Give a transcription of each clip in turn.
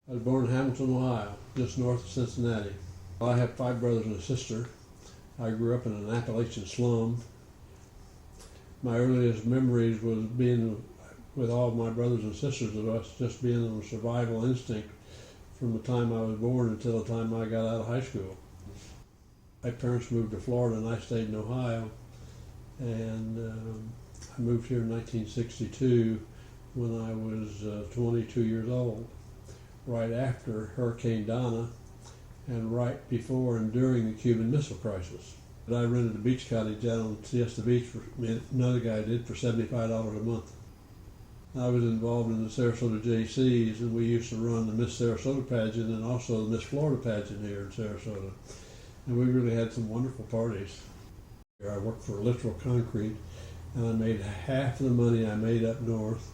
I was born in Hamilton, Ohio, just north of Cincinnati. I have 5 brothers and a sister. I grew up in an Appalachian slum. My earliest memories was being with all of my brothers and sisters, of us just being on survival instinct from the time I was born until the time I got out of high school. My parents moved to Florida and I stayed in Ohio. And I moved here in 1962 when I was 22 years old, right after Hurricane Donna and right before and during the Cuban Missile Crisis. I rented a beach cottage out on Siesta Beach, another guy did, for $75 a month. I was involved in the Sarasota JCs, and we used to run the Miss Sarasota pageant and also the Miss Florida pageant here in Sarasota. And we really had some wonderful parties. I worked for Literal Concrete, and I made half the money I made up north,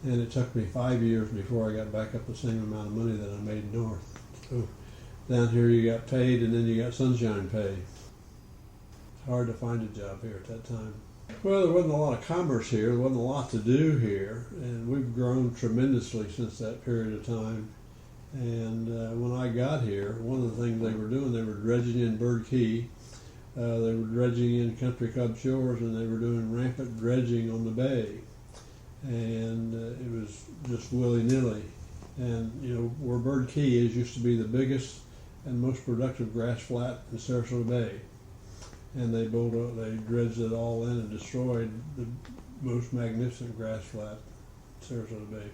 and it took me 5 years before I got back up the same amount of money that I made north. So down here you got paid, and then you got sunshine pay. It's hard to find a job here at that time. Well, there wasn't a lot of commerce here. There wasn't a lot to do here, and we've grown tremendously since that period of time. And when I got here, one of the things they were doing, they were dredging in Bird Key. They were dredging in Country Club Shores, and they were doing rampant dredging on the bay. And it was just willy-nilly. And, you know, where Bird Key is used to be the biggest and most productive grass flat in Sarasota Bay. And they dredged it all in and destroyed the most magnificent grass flat in Sarasota Bay.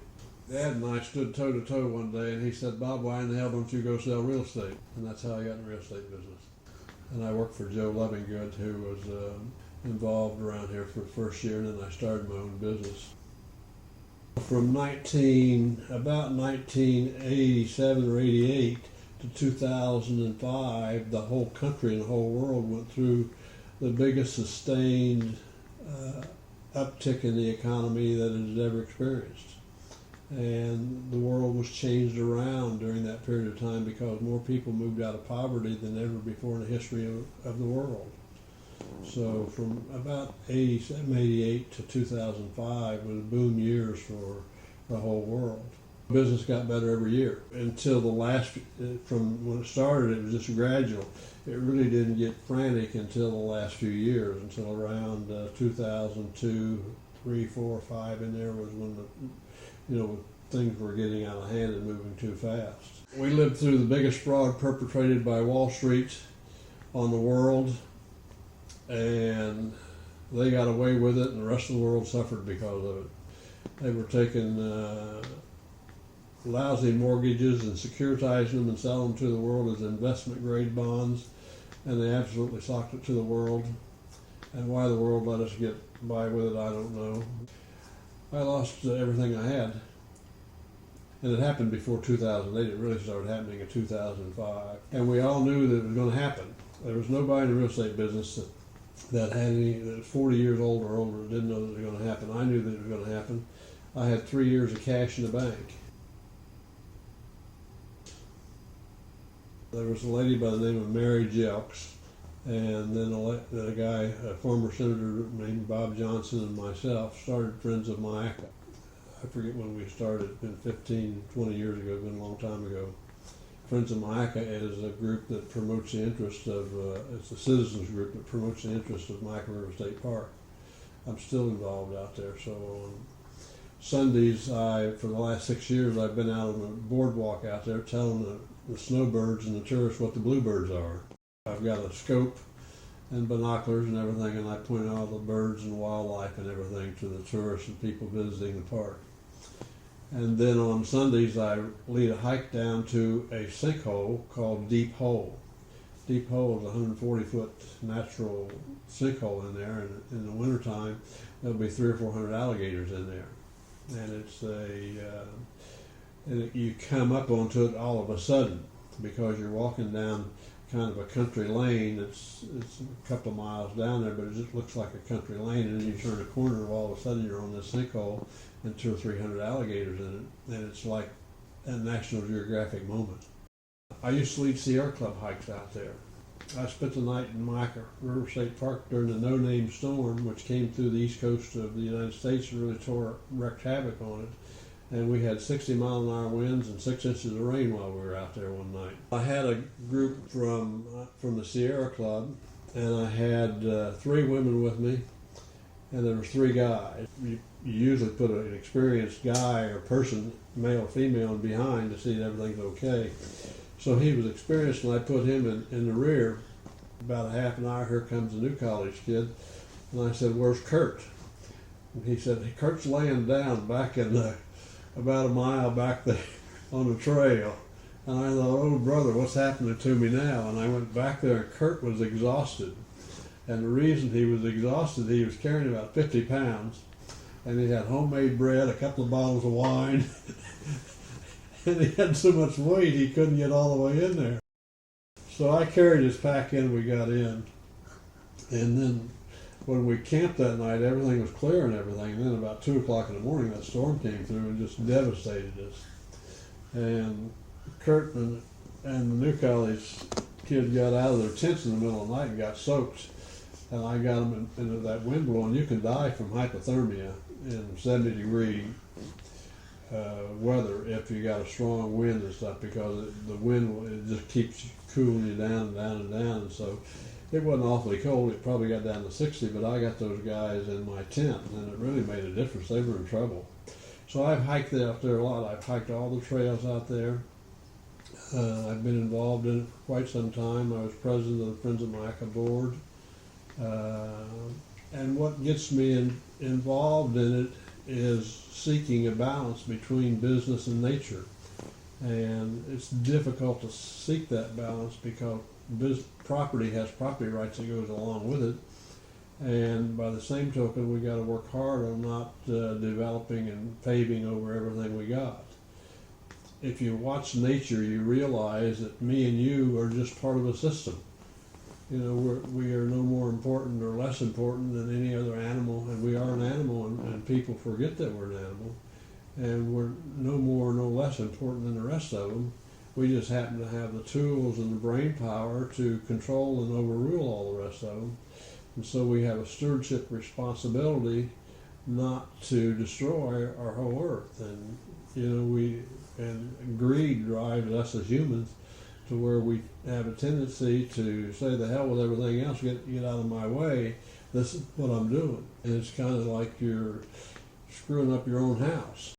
Dad and I stood toe-to-toe one day, and he said, "Bob, why in the hell don't you go sell real estate?" And that's how I got in the real estate business. And I worked for Joe Lovingood, who was involved around here for the first year, and then I started my own business. From about 1987 or 88 to 2005, the whole country and the whole world went through the biggest sustained uptick in the economy that it had ever experienced. And the world was changed around during that period of time because more people moved out of poverty than ever before in the history of the world. So from about 87, 88 to 2005 was boom years for the whole world. Business got better every year until from when it started, it was just gradual. It really didn't get frantic until the last few years, until around 2002, 3, 4, 5 in there was when things were getting out of hand and moving too fast. We lived through the biggest fraud perpetrated by Wall Street on the world, and they got away with it, and the rest of the world suffered because of it. They were taking lousy mortgages and securitizing them and selling them to the world as investment grade bonds, and they absolutely socked it to the world. And why the world let us get by with it, I don't know. I lost everything I had. And it happened before 2008. It really started happening in 2005. And we all knew that it was going to happen. There was nobody in the real estate business that was 40 years old or older that didn't know that it was going to happen. I knew that it was going to happen. I had 3 years of cash in the bank. There was a lady by the name of Mary Jelks, and then a guy, a former senator named Bob Johnson, and myself started Friends of Myakka. I forget when we started. It's been 15, 20 years ago. It's been a long time ago. Friends of Myakka is a group that promotes the interest of, it's a citizens group that promotes the interest of Myakka River State Park. I'm still involved out there. So on Sundays, for the last 6 years, I've been out on the boardwalk out there telling the snowbirds and the tourists what the bluebirds are. I've got a scope and binoculars and everything, and I point out all the birds and wildlife and everything to the tourists and people visiting the park. And then on Sundays, I lead a hike down to a sinkhole called Deep Hole. Deep Hole is a 140-foot natural sinkhole in there, and in the wintertime, there'll be 300 or 400 alligators in there. And it's you come up onto it all of a sudden because you're walking down kind of a country lane. It's a couple of miles down there, but it just looks like a country lane, and then you turn a corner, and all of a sudden you're on this sinkhole and 200 or 300 alligators in it, and it's like a National Geographic moment. I used to lead Sierra Club hikes out there. I spent the night in Myakka River State Park during the no-name storm, which came through the east coast of the United States and really wreaked havoc on it. and we had 60-mile-an-hour winds and 6 inches of rain while we were out there one night. I had a group from the Sierra Club, and I had 3 women with me, and there were 3 guys. You usually put an experienced guy or person, male or female, behind to see that everything's okay. So he was experienced, and I put him in the rear. About a half an hour, here comes a new college kid, and I said, "Where's Kurt?" And he said, "Kurt's laying down back in about a mile back there on the trail." And I thought, "Oh brother, what's happening to me now?" And I went back there, and Kurt was exhausted. And the reason he was exhausted, he was carrying about 50 pounds, and he had homemade bread, a couple of bottles of wine, and he had so much weight he couldn't get all the way in there. So I carried his pack in, we got in, and then when we camped that night, everything was clear and everything, and then about 2 o'clock in the morning, that storm came through and just devastated us. And Kurt and the new college kid got out of their tents in the middle of the night and got soaked, and I got them into that wind blowing. You can die from hypothermia in 70-degree weather if you got a strong wind and stuff, because the wind, it just keeps cooling you down and down and down. And so it wasn't awfully cold. It probably got down to 60, but I got those guys in my tent, and it really made a difference. They were in trouble. So I've hiked out there a lot. I've hiked all the trails out there. I've been involved in it for quite some time. I was president of the Friends of Myakka board. And what gets me involved in it is seeking a balance between business and nature. And it's difficult to seek that balance because property has property rights that goes along with it. And by the same token, we got to work hard on not developing and paving over everything we got. If you watch nature, you realize that me and you are just part of a system. You know, we are no more important or less important than any other animal, and we are an animal, and people forget that we're an animal. And we're no more, no less important than the rest of them. We just happen to have the tools and the brain power to control and overrule all the rest of them. And so we have a stewardship responsibility not to destroy our whole earth. And, you know, and greed drives us as humans to where we have a tendency to say, the hell with everything else, get out of my way, this is what I'm doing. And it's kind of like you're screwing up your own house.